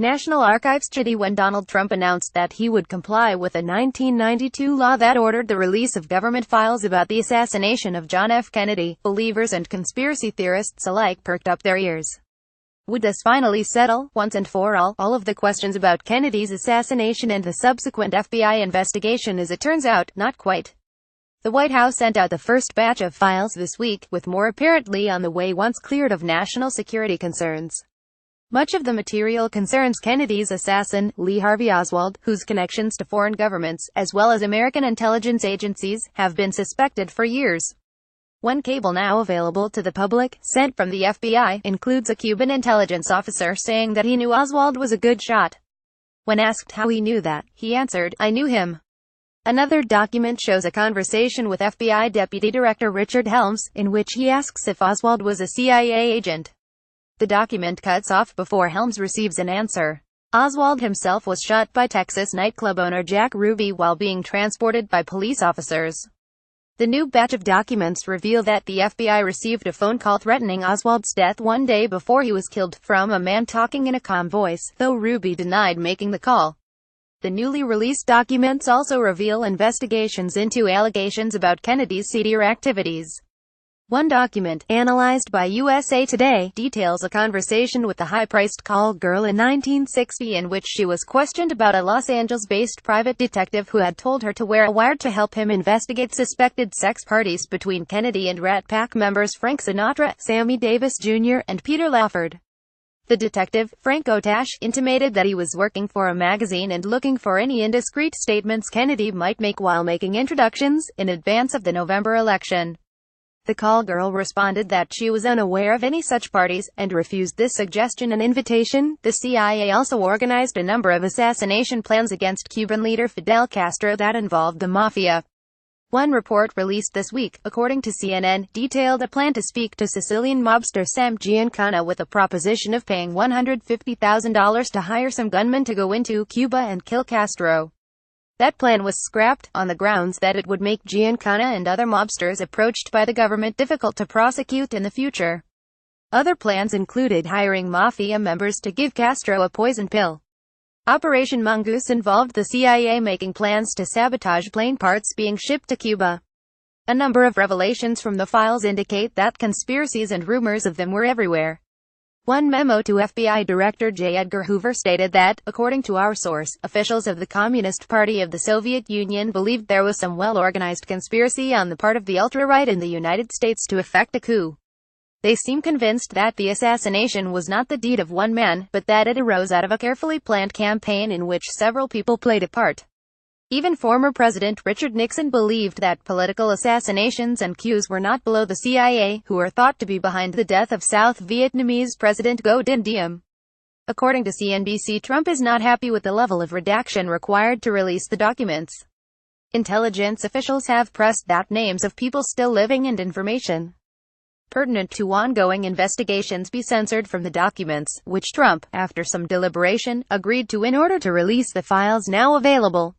National ArchivesGettyWhen Donald Trump announced that he would comply with a 1992 law that ordered the release of government files about the assassination of John F. Kennedy. Believers and conspiracy theorists alike perked up their ears. Would this finally settle, once and for all of the questions about Kennedy's assassination and the subsequent FBI investigation? As it turns out, not quite. The White House sent out the first batch of files this week, with more apparently on the way once cleared of national security concerns. Much of the material concerns Kennedy's assassin, Lee Harvey Oswald, whose connections to foreign governments, as well as American intelligence agencies, have been suspected for years. One cable now available to the public, sent from the FBI, includes a Cuban intelligence officer saying that he knew Oswald was a good shot. When asked how he knew that, he answered, "I knew him." Another document shows a conversation with FBI Deputy Director Richard Helms, in which he asks if Oswald was a CIA agent. The document cuts off before Helms receives an answer. Oswald himself was shot by Texas nightclub owner Jack Ruby while being transported by police officers. The new batch of documents reveal that the FBI received a phone call threatening Oswald's death one day before he was killed, from a man talking in a calm voice, though Ruby denied making the call. The newly released documents also reveal investigations into allegations about Kennedy's seedier activities. One document, analyzed by USA Today, details a conversation with the high-priced call girl in 1960 in which she was questioned about a Los Angeles-based private detective who had told her to wear a wire to help him investigate suspected sex parties between Kennedy and Rat Pack members Frank Sinatra, Sammy Davis Jr., and Peter Lawford. The detective, Frank Otash, intimated that he was working for a magazine and looking for any indiscreet statements Kennedy might make while making introductions, in advance of the November election. The call girl responded that she was unaware of any such parties, and refused this suggestion and invitation. The CIA also organized a number of assassination plans against Cuban leader Fidel Castro that involved the mafia. One report released this week, according to CNN, detailed a plan to speak to Sicilian mobster Sam Giancana with a proposition of paying $150,000 to hire some gunmen to go into Cuba and kill Castro. That plan was scrapped, on the grounds that it would make Giancana and other mobsters approached by the government difficult to prosecute in the future. Other plans included hiring mafia members to give Castro a poison pill. Operation Mongoose involved the CIA making plans to sabotage plane parts being shipped to Cuba. A number of revelations from the files indicate that conspiracies and rumors of them were everywhere. One memo to FBI Director J. Edgar Hoover stated that, according to our source, officials of the Communist Party of the Soviet Union believed there was some well-organized conspiracy on the part of the ultra-right in the United States to effect a coup. They seem convinced that the assassination was not the deed of one man, but that it arose out of a carefully planned campaign in which several people played a part. Even former President Richard Nixon believed that political assassinations and coups were not below the CIA, who are thought to be behind the death of South Vietnamese President Ngo Dinh Diem. According to CNBC, Trump is not happy with the level of redaction required to release the documents. Intelligence officials have pressed that names of people still living and information pertinent to ongoing investigations be censored from the documents, which Trump, after some deliberation, agreed to in order to release the files now available.